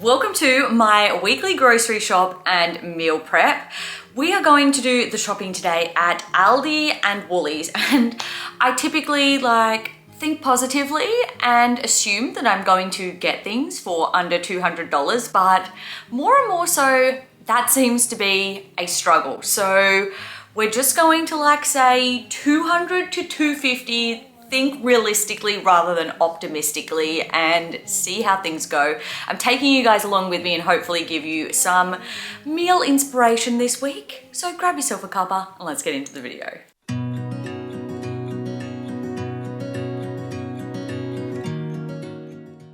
Welcome to my weekly grocery shop and meal prep. We are going to do the shopping today at Aldi and Woolies, and I typically think positively and assume that I'm going to get things for under $200, but more and more so that seems to be a struggle. So we're just going to say 200 to 250. Think realistically rather than optimistically and see how things go. I'm taking you guys along with me and hopefully give you some meal inspiration this week. So grab yourself a cuppa and let's get into the video.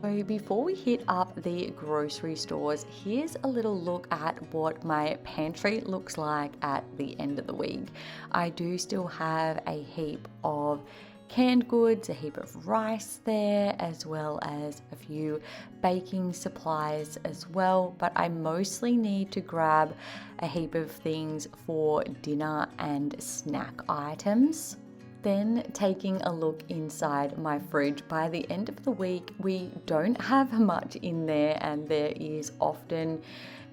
So before we hit up the grocery stores, here's a little look at what my pantry looks like at the end of the week. I do still have a heap of canned goods, a heap of rice there, as well as a few baking supplies as well, but I mostly need to grab a heap of things for dinner and snack items. Then taking a look inside my fridge, by the end of the week we don't have much in there, and there is often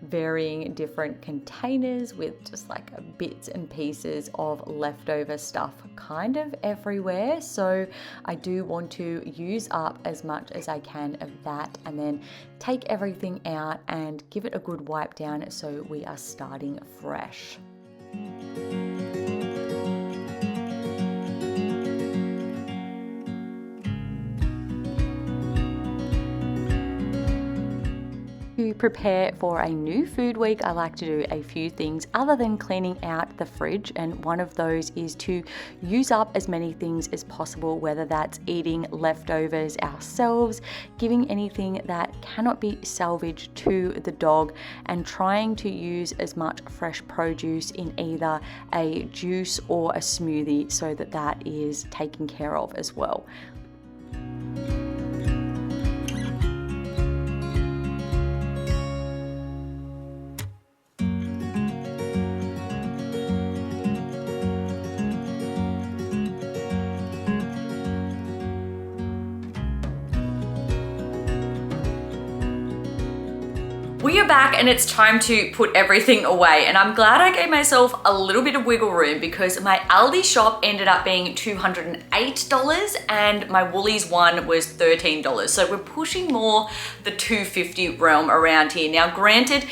varying different containers with just bits and pieces of leftover stuff kind of everywhere. So I do want to use up as much as I can of that and then take everything out and give it a good wipe down so we are starting fresh. To prepare for a new food week, I like to do a few things other than cleaning out the fridge, and one of those is to use up as many things as possible, whether that's eating leftovers ourselves, giving anything that cannot be salvaged to the dog, and trying to use as much fresh produce in either a juice or a smoothie so that that is taken care of as well. We are back and it's time to put everything away, and I'm glad I gave myself a little bit of wiggle room because my Aldi shop ended up being $208 and my Woolies one was $13. So we're pushing more the $250 realm around here. Now granted,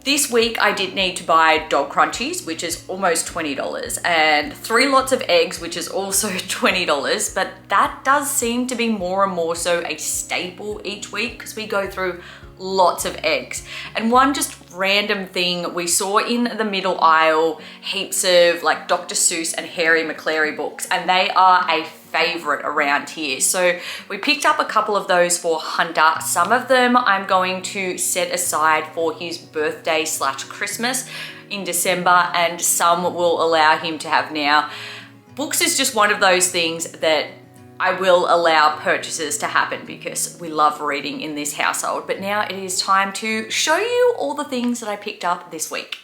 this week I did need to buy dog crunchies, which is almost $20, and 3 lots of eggs, which is also $20, but that does seem to be more and more so a staple each week because we go through lots of eggs. And one just random thing we saw in the middle aisle, heaps of Dr. Seuss and Harry McClary books, and they are a favorite around here. So we picked up a couple of those for Hunter. Some of them I'm going to set aside for his birthday / Christmas in December, and some will allow him to have now. Books is just one of those things that I will allow purchases to happen because we love reading in this household. But now it is time to show you all the things that I picked up this week.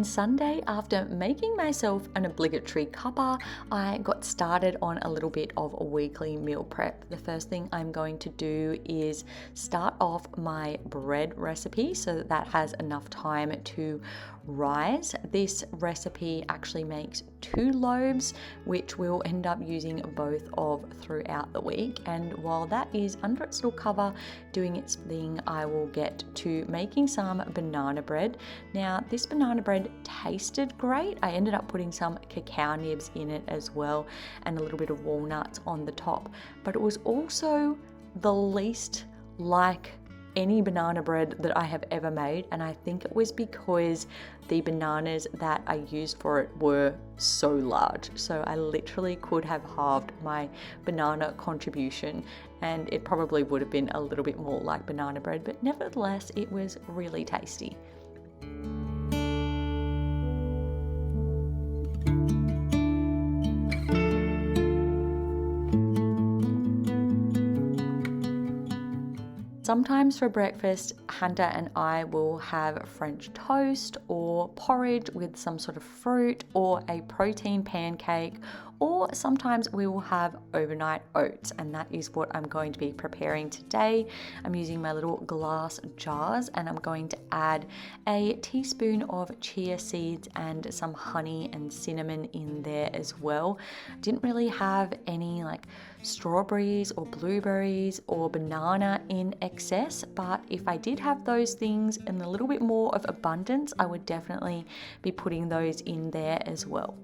On Sunday, after making myself an obligatory cuppa, I got started on a little bit of a weekly meal prep. The first thing I'm going to do is start off my bread recipe so that has enough time to rise. This recipe actually makes 2 loaves, which we'll end up using both of throughout the week. And while that is under its little cover doing its thing, I will get to making some banana bread. Now, this banana bread tasted great. I ended up putting some cacao nibs in it as well and a little bit of walnuts on the top, but it was also the least like any banana bread that I have ever made, and I think it was because the bananas that I used for it were so large. So I literally could have halved my banana contribution and it probably would have been a little bit more like banana bread, but nevertheless it was really tasty. Sometimes for breakfast, Hunter and I will have French toast or porridge with some sort of fruit or a protein pancake, or sometimes we will have overnight oats, and that is what I'm going to be preparing today. I'm using my little glass jars and I'm going to add a teaspoon of chia seeds and some honey and cinnamon in there as well. Didn't really have any like strawberries or blueberries or banana in excess, but if I did have those things in a little bit more of abundance, I would definitely be putting those in there as well.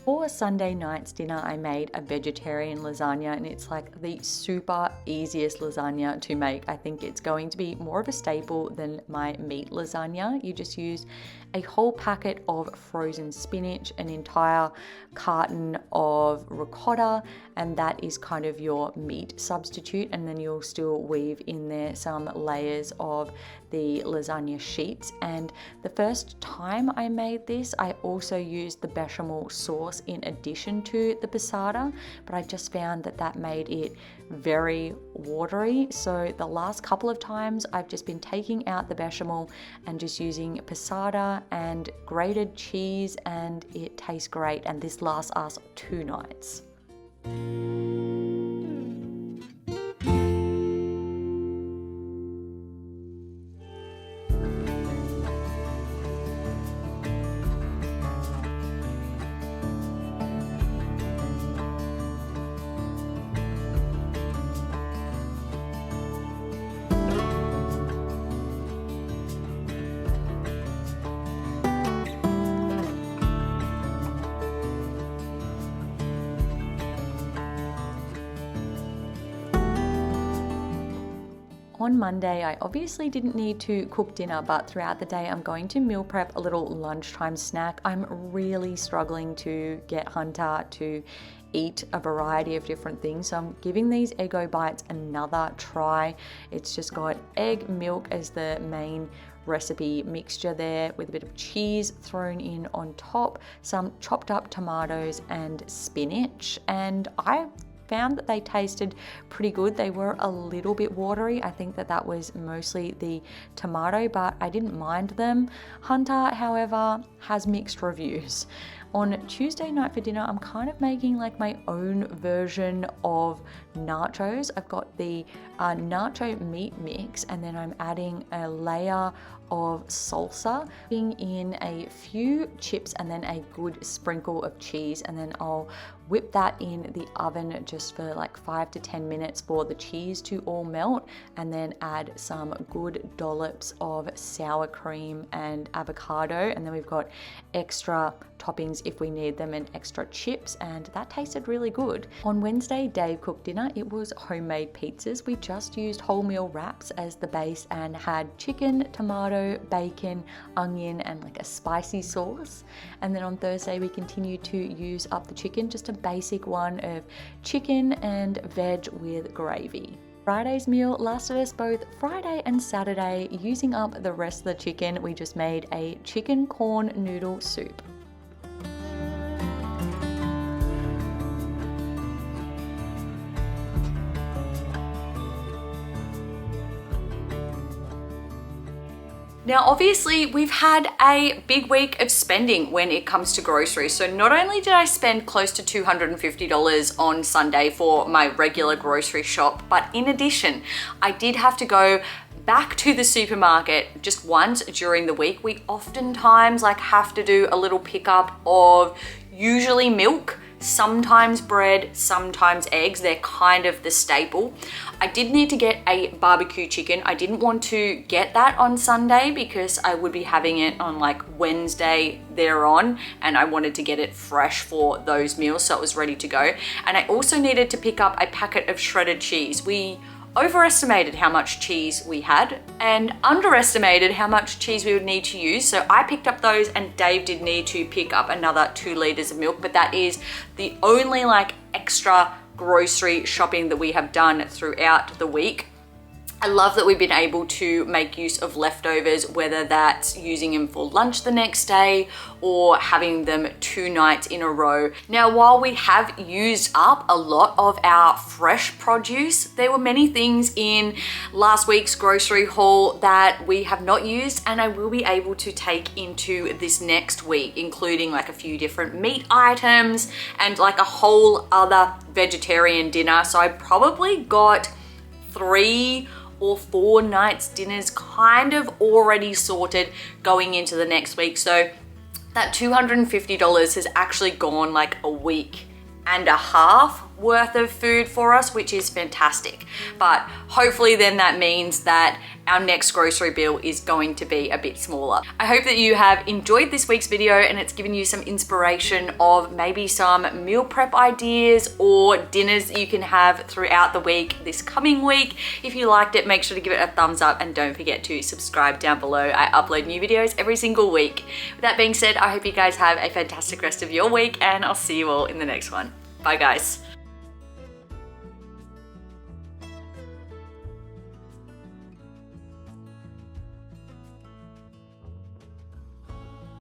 For Sunday night's dinner, I made a vegetarian lasagna, and it's like the super easiest lasagna to make. I think it's going to be more of a staple than my meat lasagna. You just use a whole packet of frozen spinach, an entire carton of ricotta, and that is kind of your meat substitute, and then you'll still weave in there some layers of the lasagna sheets. And the first time I made this, I also used the bechamel sauce in addition to the passata, but I just found that that made it very watery. So the last couple of times I've just been taking out the bechamel and just using passata and grated cheese, and it tastes great, and this lasts us 2 nights. On Monday, I obviously didn't need to cook dinner, but throughout the day, I'm going to meal prep a little lunchtime snack. I'm really struggling to get Hunter to eat a variety of different things, so I'm giving these Eggo bites another try. It's just got egg, milk as the main recipe mixture there, with a bit of cheese thrown in on top, some chopped up tomatoes and spinach, and I found that they tasted pretty good. They were a little bit watery. I think that that was mostly the tomato, but I didn't mind them. Hunter, however, has mixed reviews. On Tuesday night for dinner, I'm kind of making like my own version of nachos. I've got the nacho meat mix, and then I'm adding a layer of salsa, putting in a few chips and then a good sprinkle of cheese, and then I'll whip that in the oven just for like 5 to 10 minutes for the cheese to all melt, and then add some good dollops of sour cream and avocado, and then we've got extra toppings use if we need them, and extra chips, and that tasted really good. On Wednesday, Dave cooked dinner. It was homemade pizzas. We just used wholemeal wraps as the base and had chicken, tomato, bacon, onion, and like a spicy sauce. And then on Thursday, we continued to use up the chicken, just a basic one of chicken and veg with gravy. Friday's meal lasted us both Friday and Saturday. Using up the rest of the chicken, we just made a chicken corn noodle soup. Now, obviously, we've had a big week of spending when it comes to groceries. So not only did I spend close to $250 on Sunday for my regular grocery shop, but in addition, I did have to go back to the supermarket just once during the week. We oftentimes have to do a little pickup of usually milk, sometimes bread, sometimes eggs. They're kind of the staple. I did need to get a barbecue chicken. I didn't want to get that on Sunday because I would be having it on Wednesday thereon, and I wanted to get it fresh for those meals so it was ready to go. And I also needed to pick up a packet of shredded cheese. We overestimated how much cheese we had and underestimated how much cheese we would need to use. So I picked up those, and Dave did need to pick up another 2 liters of milk, but that is the only extra grocery shopping that we have done throughout the week. I love that we've been able to make use of leftovers, whether that's using them for lunch the next day or having them 2 nights in a row. Now, while we have used up a lot of our fresh produce, there were many things in last week's grocery haul that we have not used, and I will be able to take into this next week, including a few different meat items and a whole other vegetarian dinner. So I probably got 3 or 4 nights dinners kind of already sorted going into the next week. So that $250 has actually gone a week and a half worth of food for us, which is fantastic. But hopefully then that means that our next grocery bill is going to be a bit smaller. I hope that you have enjoyed this week's video and it's given you some inspiration of maybe some meal prep ideas or dinners that you can have throughout the week this coming week. If you liked it, make sure to give it a thumbs up and don't forget to subscribe down below. I upload new videos every single week. With that being said, I hope you guys have a fantastic rest of your week, and I'll see you all in the next one. Bye guys.